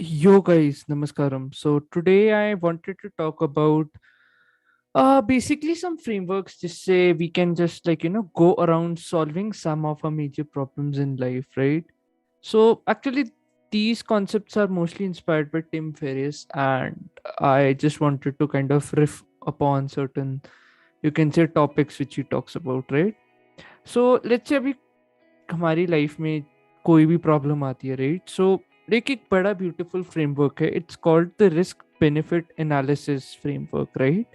Yo guys, namaskaram. So today I wanted to talk about basically some frameworks just say we can just go around solving some of our major problems in life, right? So actually these concepts are mostly inspired by Tim Ferriss, and I just wanted to kind of riff upon certain, you can say, topics which he talks about, right? So let's say अभी हमारी life में कोई भी problem आती है, right? So एक बड़ा beautiful framework है, it's called the risk benefit analysis framework, right?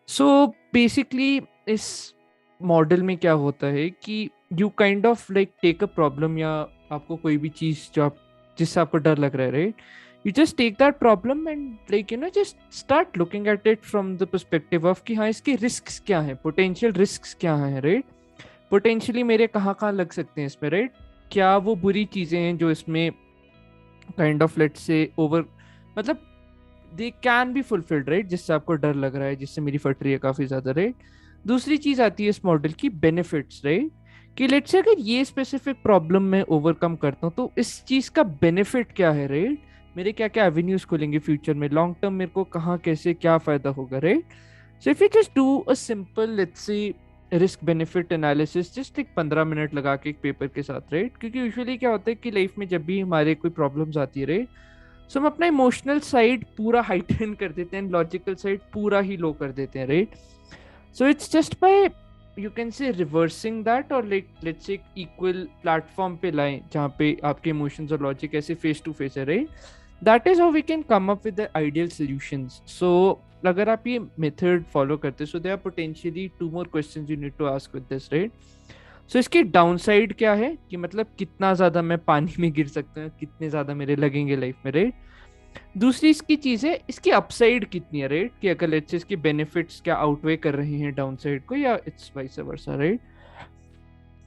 So basically इस मॉडल में क्या होता है कि you kind of like take a problem, या आपको कोई भी चीज जो आप जिससे आपको डर लग रहा है, right? You just take that problem and just start looking at it from the perspective of कि हाँ, इसके रिस्क क्या हैं, पोटेंशियल रिस्क क्या हैं, राइट? पोटेंशियली मेरे कहाँ कहाँ लग सकते हैं इसमें, राइट? क्या वो बुरी चीजें हैं जो इसमें kind of let's say over, मतलब they can be fulfilled, right? जिससे आपको डर लग रहा है, जिससे मेरी फट रही है काफी ज्यादा, राइट? दूसरी चीज आती है इस मॉडल की बेनिफिट्स, राइट? कि लेट्स से अगर ये स्पेसिफिक प्रॉब्लम मैं ओवरकम करता हूँ तो इस चीज का बेनिफिट क्या है, राइट? मेरे क्या क्या एवेन्यूज खुलेंगे फ्यूचर में, लॉन्ग टर्म मेरे को कहाँ कैसे क्या फायदा होगा, right? So if you just do a simple let's say risk benefit analysis, just एक 15 मिनट लगा के एक पेपर के साथ, राइट? क्योंकि यूजुअली क्या होता है कि लाइफ में जब भी हमारे कोई प्रॉब्लम्स आती है, राइट, सो हम अपना इमोशनल साइड पूरा हाइटन कर देते हैं, लॉजिकल साइड पूरा ही लो कर देते हैं, right? So it's just by, you can say, reversing that, और लाइक लेट्स से एक इक्वल प्लेटफॉर्म पे लाएं जहाँ पे आपके इमोशंस और लॉजिक ऐसे फेस टू फेस है, right? That is how we can come up with the ideal solutions. So अगर आप ये मेथड फॉलो करते, so there are potentially two more questions you need to ask with this, right? So इसकी downside क्या है कि मतलब कितना ज्यादा मैं पानी में गिर सकता हूँ, कितने ज्यादा मेरे लगेंगे लाइफ में, राइट? दूसरी इसकी चीज है इसकी अपसाइड कितनी है, राइट? कि अगर लेट्स से इसके बेनिफिट्स क्या आउटवे कर रहे हैं डाउनसाइड को, या it's vice versa, right?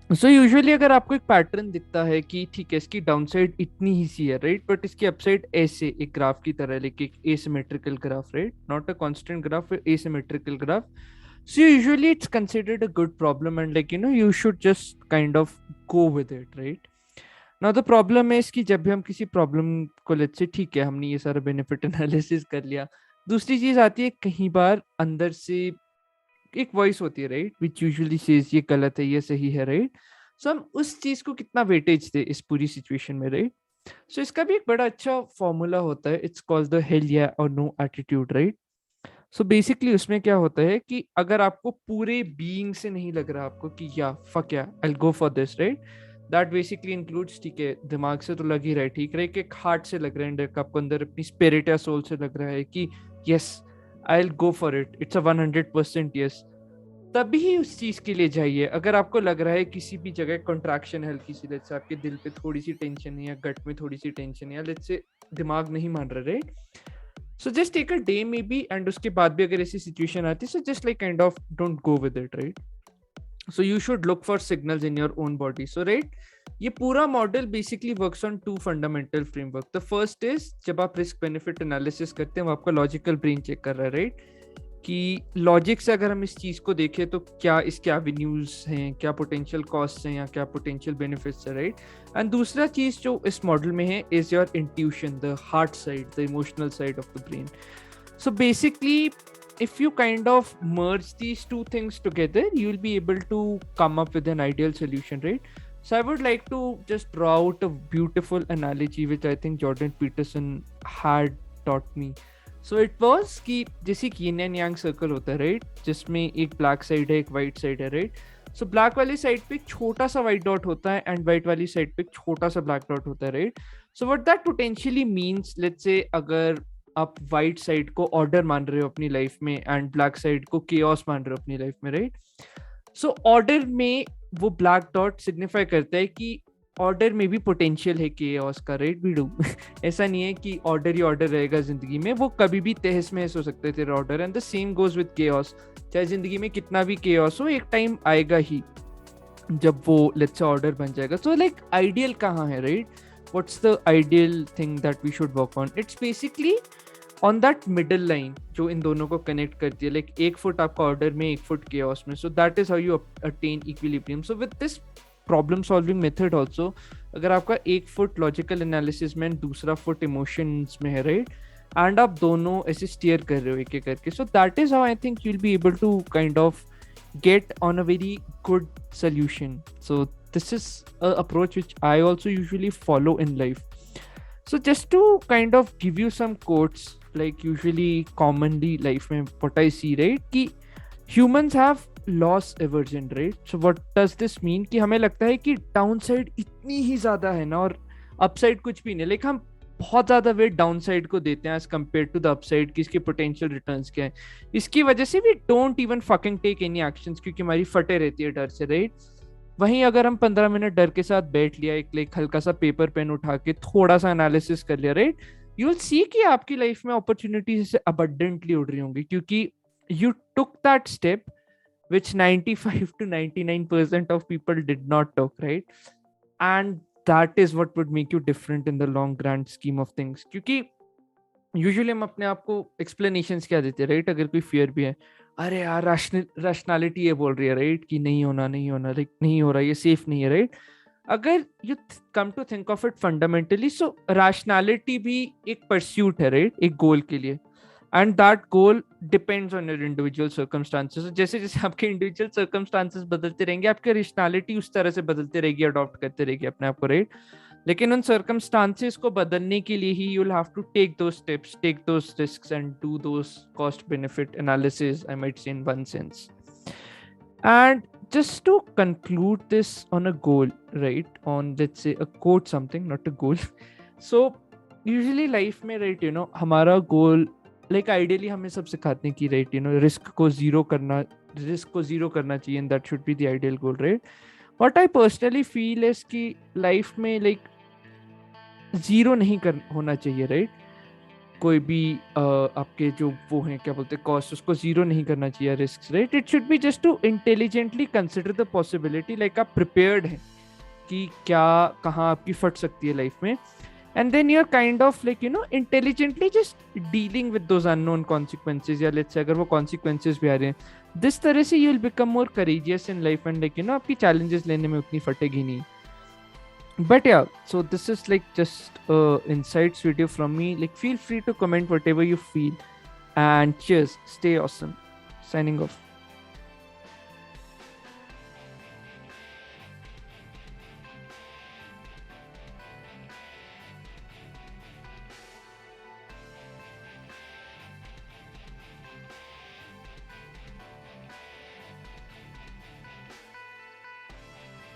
So usually अगर आपको एक पैटर्न दिखता है कि ठीक है इसकी डाउनसाइड इतनी ही सी है, राइट, बट इसकी अपसाइड ऐसे एक ग्राफ की तरह, लेकिन एक asymmetrical graph, right, not a constant graph, asymmetrical graph. So usually it's considered a good problem, and you should just kind of go with it, right? Now the problem is कि जब भी हम किसी problem को, let's say ठीक है हमने ये सारा बेनिफिट एनालिसिस कर लिया, दूसरी चीज आती है कहीं बार अंदर से एक वॉइस होती है, राइट, विच यूजुअली सेज ये गलत है ये सही है, राइट? सो हम उस चीज को कितना वेटेज दे इस पूरी सिचुएशन में, राइट? सो इसका भी एक बड़ा अच्छा फॉर्मूला होता है, इट्स कॉल्ड द हेल या और no attitude, right? So basically उसमें क्या होता है कि अगर आपको पूरे बीइंग से नहीं लग रहा आपको कि या फक या I will go for this, right? That basically includes, ठीक है, दिमाग से तो लग ही रहा है, ठीक है, कि हार्ट से लग रहा है, आपको अंदर अपनी स्पिरिट या सोल से लग रहा है कि yes I will go for it, it's a 100% yes, तभी उस चीज के लिए जाइए. अगर आपको लग रहा है किसी भी जगह कॉन्ट्रैक्शन है हल्की सी, लेट्स से आपके दिल पे थोड़ी सी टेंशन है या गट में थोड़ी सी टेंशन है, या लेट्स से दिमाग नहीं मान रहा, right? So just take a day maybe, and उसके बाद भी अगर ऐसी सिचुएशन आती है, so just like kind of don't go with it, right? So you should look for signals in your own body. So right, ये पूरा model basically works on two fundamental framework. The first is जब आप risk benefit analysis करते हैं वो आपका logical brain check कर रहा है, राइट? कि लॉजिक से अगर हम इस चीज को देखें तो क्या इसके एवेन्यूज हैं, क्या पोटेंशियल कॉस्ट हैं, या क्या पोटेंशियल बेनिफिट्स है, राइट? एंड दूसरा चीज जो इस मॉडल में है is your intuition, the heart side, the emotional side of the brain. So basically, if you kind of merge these two things together, you'll be able to come up with an ideal solution, right? So I would like to just draw out a beautiful analogy which I think Jordan Peterson had taught me. So it was कि जैसे कि yin and yang circle होता है, right? जिसमें एक black side है एक white side है, right? So black वाली side पे एक छोटा सा white dot होता है and white वाली side पे एक छोटा सा black dot होता है, right? So what that potentially means, let's say अगर आप वाइट साइड को ऑर्डर मान रहे हो अपनी लाइफ में एंड ब्लैक साइड को केओस मान रहे हो अपनी लाइफ में, राइट? सो ऑर्डर में वो ब्लैक डॉट सिग्निफाई करता है कि ऑर्डर में भी पोटेंशियल है केओस का, राइट? वीडू ऐसा नहीं है कि ऑर्डर ही ऑर्डर रहेगा जिंदगी में, वो कभी भी तहस महस हो सकते थे order, and the same goes with chaos. चाहे जिंदगी में कितना भी केओस हो, एक टाइम आएगा ही जब वो लेट्स से ऑर्डर बन जाएगा. सो लाइक आइडियल कहाँ है, right? What's the ideal thing that we should work on? It's basically on that middle line जो इन दोनों को connect करती है, like एक फुट आपका ऑर्डर में एक फुट chaos में. So that is how you attain equilibrium. So with this problem solving method also, अगर आपका एक फुट लॉजिकल एनालिसिस में दूसरा फुट इमोशंस में है, राइट, एंड आप दोनों ऐसे स्टीयर कर रहे हो एक एक करके, so that is how I think you will be able to kind of get on a very good solution. So this is a approach which I also usually follow in life. So just to kind of give you some quotes, like usually commonly life mein what I see, right, ki humans have loss aversion, right? So what does this mean? कि हमें लगता है कि downside इतनी ही ज़्यादा है ना और upside कुछ भी नहीं, like हम बहुत ज़्यादा वेट डाउनसाइड को देते हैं as compared to the upside की इसके पोटेंशियल रिटर्न्स क्या है. इसकी वजह से भी don't even fucking take any actions क्योंकि हमारी फटे रहती है डर से, राइट. वहीं अगर हम 15 मिनट डर के साथ बैठ लिया, एक हल्का सा पेपर पेन उठा के थोड़ा सा एनालिसिस कर लिया, राइट, यू विल सी कि आपकी लाइफ में अपॉर्चुनिटीज से अबंडेंटली उड़ रही होंगी क्योंकि you took that step which 95 to 99% of people did not talk, right? And that is what would make you different in the long grand scheme of things. क्योंकि usually हम अपने आप को एक्सप्लेनेशंस क्या देते हैं, राइट, अगर कोई फियर भी है, अरे यार रैशनैलिटी ये बोल रही है, राइट, कि नहीं होना लाइक नहीं हो रहा, ये सेफ नहीं है, राइट. अगर you come to think of it fundamentally, so rationality भी एक परस्यूट है, राइट, एक गोल के लिए, and that goal depends on your individual circumstances. जैसे जैसे आपके individual circumstances बदलते रहेंगे, आपकी rationality उस तरह से बदलते रहेगी, adopt करते रहेगी अपने आप को, right? लेकिन उन circumstances को बदलने के लिए ही you'll have to take those steps, take those risks and do those cost benefit analysis, I might say, in one sense. And just to conclude this on a goal, right, on let's say a quote something, not a goal. So usually life में, right, you know, हमारा goal like ideally हमें सब सिखाते हैं कि, right, you know, risk को zero करना चाहिए and that should be the ideal goal, right. What I personally feel is कि लाइफ में लाइक जीरो नहीं होना चाहिए, राइट. कोई भी आपके जो वो हैं क्या बोलते हैं कॉस्ट, उसको जीरो नहीं करना चाहिए, risk, right. It should be just to intelligently consider the possibility, like आप प्रिपेयर्ड हैं कि क्या कहाँ आपकी फट सकती है लाइफ में. And then you're kind of like, you know, intelligently just dealing with those unknown consequences, या let's say अगर वो consequences भी आ रहे हैं, this तरह से you'll become more courageous in life and like, you know, आपकी challenges लेने में उतनी फटेगी नहीं. But yeah, so this is like just insights video from me. Like feel free to comment whatever you feel and cheers, stay awesome. Signing off.